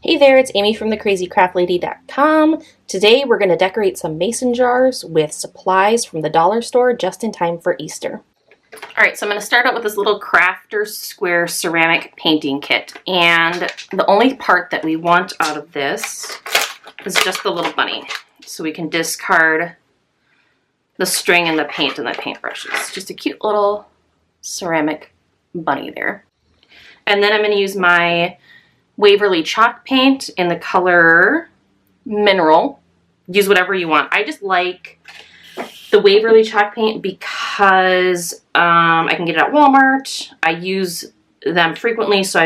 Hey there, it's Amy from thecrazycraftlady.com. Today we're going to decorate some mason jars with supplies from the dollar store just in time for Easter. Alright, so I'm going to start out with this little crafter square ceramic painting kit. And the only part that we want out of this is just the little bunny. So we can discard the string and the paint and the paintbrushes. Just a cute little ceramic bunny there. And then I'm going to use my Waverly chalk paint in the color Mineral. Use whatever you want. I just like the Waverly chalk paint because I can get it at Walmart. I use them frequently, so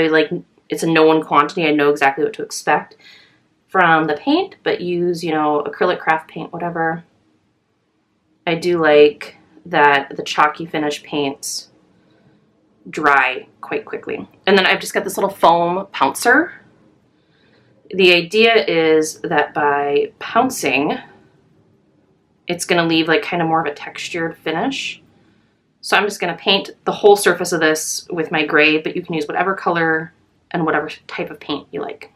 it's a known quantity. I know exactly what to expect from the paint, but use, acrylic craft paint, whatever. I do like that the chalky finish paints dry quite quickly. And then I've just got this little foam pouncer. The idea is that by pouncing, it's going to leave kind of more of a textured finish. So I'm just going to paint the whole surface of this with my gray, but you can use whatever color and whatever type of paint you like.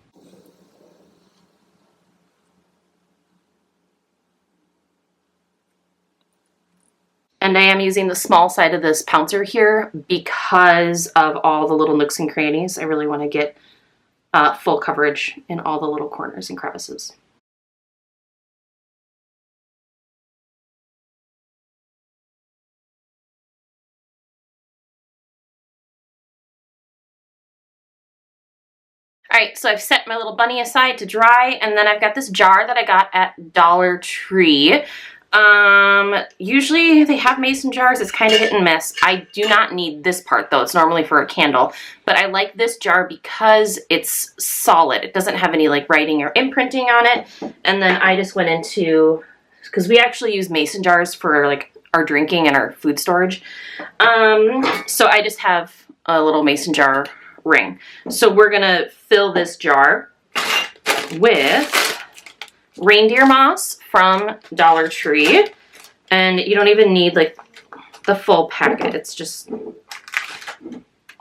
And I am using the small side of this pouncer here because of all the little nooks and crannies. I really want to get full coverage in all the little corners and crevices. Alright, so I've set my little bunny aside to dry, and then I've got this jar that I got at Dollar Tree. Usually they have mason jars. It's kind of hit and miss. I do not need this part though. It's normally for a candle, but I like this jar because it's solid. It doesn't have any writing or imprinting on it. And then I just went into, because we actually use mason jars for our drinking and our food storage. So I just have a little mason jar ring. So we're gonna fill this jar with reindeer moss from Dollar Tree, and you don't even need the full packet. It's just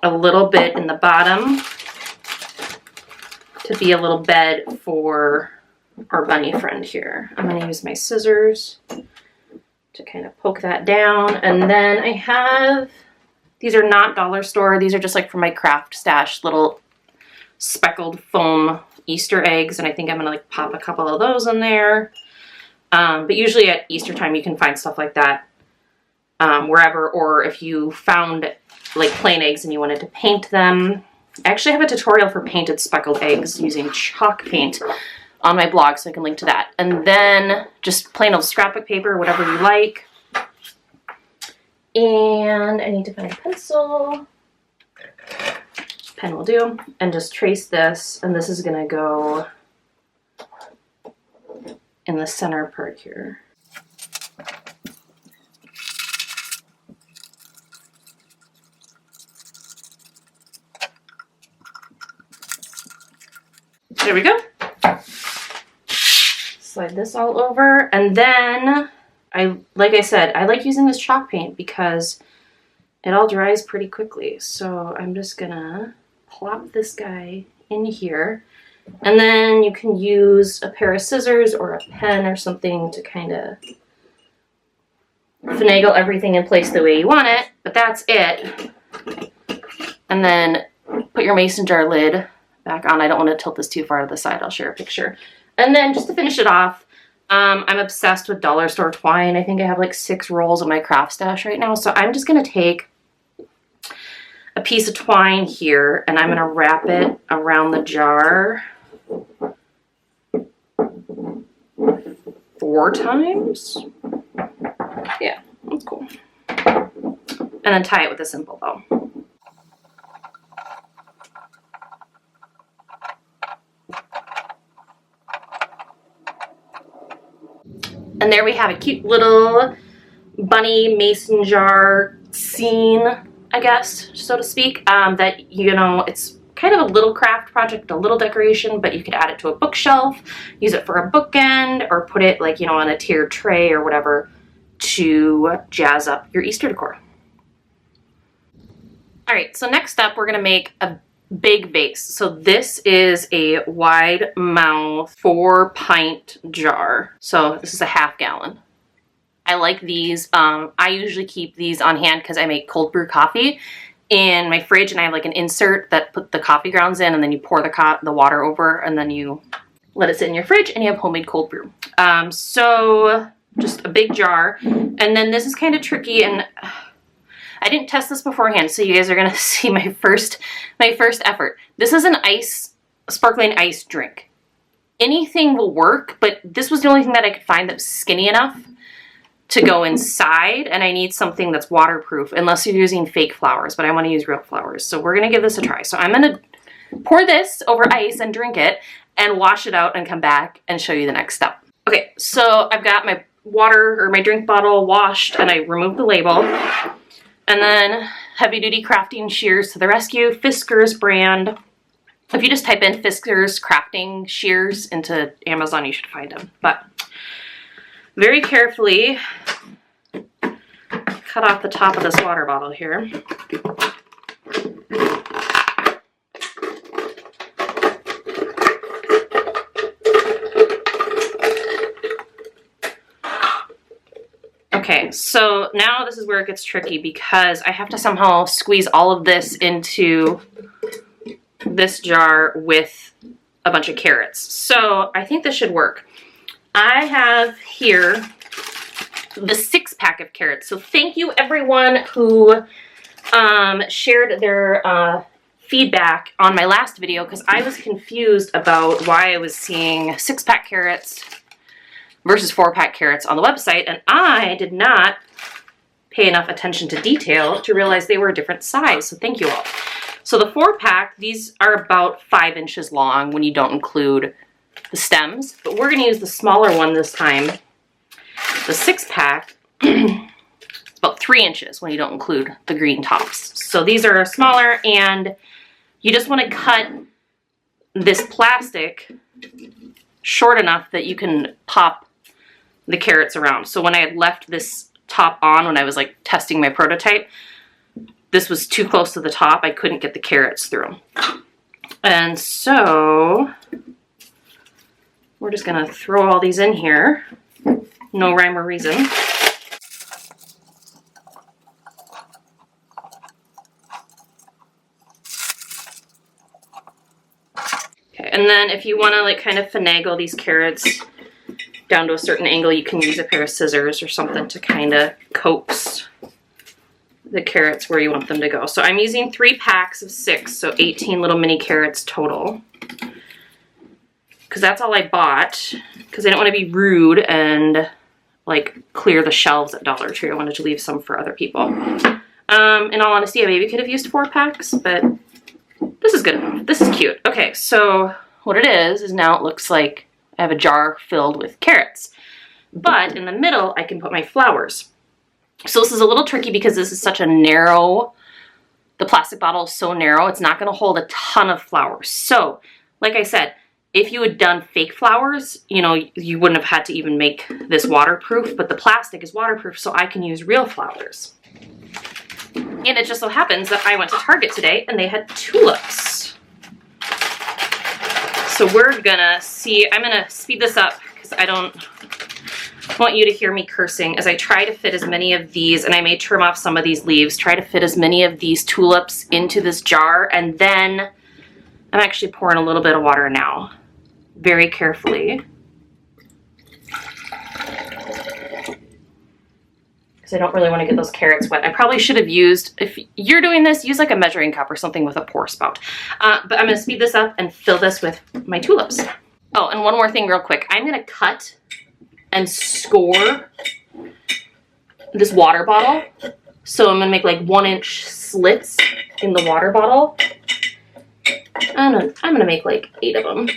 a little bit in the bottom to be a little bed for our bunny friend here. I'm going to use my scissors to kind of poke that down, and then I have, these are not dollar store, these are just for my craft stash, little speckled foam Easter eggs, and I think I'm gonna pop a couple of those in there. But usually at Easter time you can find stuff like that wherever, or if you found plain eggs and you wanted to paint them. I actually have a tutorial for painted speckled eggs using chalk paint on my blog, so I can link to that. And then just plain old scrapbook paper, whatever you like. And I need to find a pencil. Pen will do, and just trace this, and this is gonna go in the center part here. There we go. Slide this all over, and then like I said, I like using this chalk paint because it all dries pretty quickly. So I'm just gonna plop this guy in here, and then you can use a pair of scissors or a pen or something to kind of finagle everything in place the way you want it, but that's it. And then put your mason jar lid back on. I don't want to tilt this too far to the side. I'll share a picture. And then just to finish it off, I'm obsessed with dollar store twine. I think I have 6 rolls of my craft stash right now, so I'm just going to take a piece of twine here, and I'm going to wrap it around the jar 4 times. Yeah, that's cool. And then tie it with a simple bow. And there we have a cute little bunny mason jar scene, I guess, so to speak, that, it's kind of a little craft project, a little decoration, but you could add it to a bookshelf, use it for a bookend, or put it on a tiered tray or whatever to jazz up your Easter decor. All right, so next up we're gonna make a big vase. So this is a wide mouth 4-pint jar. So this is a ½ gallon. I like these. I usually keep these on hand because I make cold brew coffee in my fridge, and I have like an insert that put the coffee grounds in, and then you pour the water over, and then you let it sit in your fridge, and you have homemade cold brew. So just a big jar. And then this is kind of tricky, and I didn't test this beforehand, so you guys are gonna see my first effort. This is an sparkling ice drink. Anything will work, but this was the only thing that I could find that was skinny enough to go inside, and I need something that's waterproof, unless you're using fake flowers, but I want to use real flowers. So we're gonna give this a try. So I'm gonna pour this over ice and drink it, and wash it out and come back and show you the next step. Okay, so I've got my water or my drink bottle washed, and I removed the label. And then Heavy Duty Crafting Shears to the Rescue, Fiskars brand. If you just type in Fiskars Crafting Shears into Amazon, you should find them. But very carefully cut off the top of this water bottle here. Okay, so now this is where it gets tricky because I have to somehow squeeze all of this into this jar with a bunch of carrots. So I think this should work. I have here the 6-pack of carrots. So thank you everyone who shared their feedback on my last video, because I was confused about why I was seeing 6-pack carrots versus 4-pack carrots on the website, and I did not pay enough attention to detail to realize they were a different size, so thank you all. So the 4-pack, these are about 5 inches long when you don't include the stems, but we're going to use the smaller one this time. The 6-pack, it's about 3 inches when you don't include the green tops. So these are smaller, and you just want to cut this plastic short enough that you can pop the carrots around. So when I had left this top on, when I was like testing my prototype, this was too close to the top. I couldn't get the carrots through. And so we're just gonna throw all these in here. No rhyme or reason. Okay, and then if you wanna like kind of finagle these carrots down to a certain angle, you can use a pair of scissors or something to kind of coax the carrots where you want them to go. So I'm using 3 packs of 6, so 18 little mini carrots total. Because that's all I bought, because I don't want to be rude and like clear the shelves at Dollar Tree. I wanted to leave some for other people. In all honesty, I maybe could have used 4 packs, but this is good enough. This is cute. Okay, so what it is now it looks like I have a jar filled with carrots. But in the middle, I can put my flowers. So this is a little tricky because this is such a narrow, the plastic bottle is so narrow, it's not going to hold a ton of flowers. So, like I said, if you had done fake flowers, you know, you wouldn't have had to even make this waterproof, but the plastic is waterproof, so I can use real flowers. And it just so happens that I went to Target today and they had tulips. So we're gonna see, I'm gonna speed this up because I don't want you to hear me cursing as I try to fit as many of these, and I may trim off some of these leaves, try to fit as many of these tulips into this jar, and then I'm actually pouring a little bit of water now, very carefully. Because I don't really want to get those carrots wet. I probably should have used, if you're doing this, use like a measuring cup or something with a pour spout. But I'm going to speed this up and fill this with my tulips. Oh, and one more thing real quick. I'm going to cut and score this water bottle. So I'm gonna make like 1-inch slits in the water bottle. I'm gonna make like 8 of them.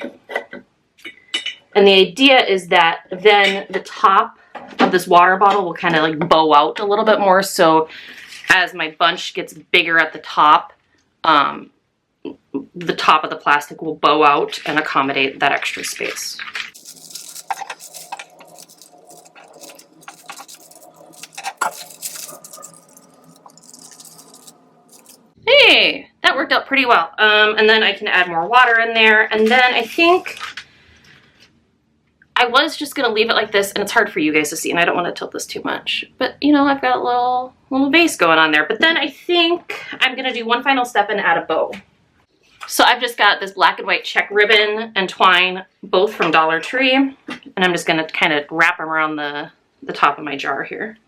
And the idea is that then the top of this water bottle will kind of like bow out a little bit more. So as my bunch gets bigger at the top of the plastic will bow out and accommodate that extra space. Hey, that worked out pretty pretty well. And then I can add more water in there. And then I think I was just gonna leave it like this, and it's hard for you guys to see, and I don't want to tilt this too much. But you know, I've got a little vase going on there. But then I think I'm gonna do one final step and add a bow. So I've just got this black and white check ribbon and twine, both from Dollar Tree, and I'm just gonna kind of wrap them around the top of my jar here.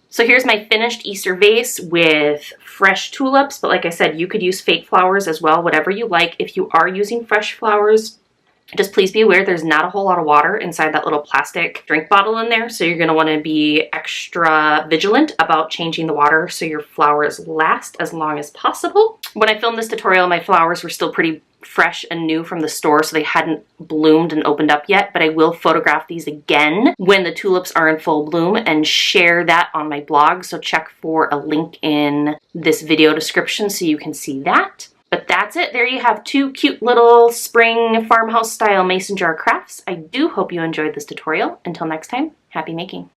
So here's my finished Easter vase with fresh tulips, but like I said, you could use fake flowers as well, whatever you like. If you are using fresh flowers, just please be aware there's not a whole lot of water inside that little plastic drink bottle in there, so you're going to want to be extra vigilant about changing the water so your flowers last as long as possible. When I filmed this tutorial, my flowers were still pretty fresh and new from the store, so they hadn't bloomed and opened up yet, but I will photograph these again when the tulips are in full bloom and share that on my blog, so check for a link in this video description so you can see that. But that's it. There you have two cute little spring farmhouse style mason jar crafts. I do hope you enjoyed this tutorial. Until next time, happy making.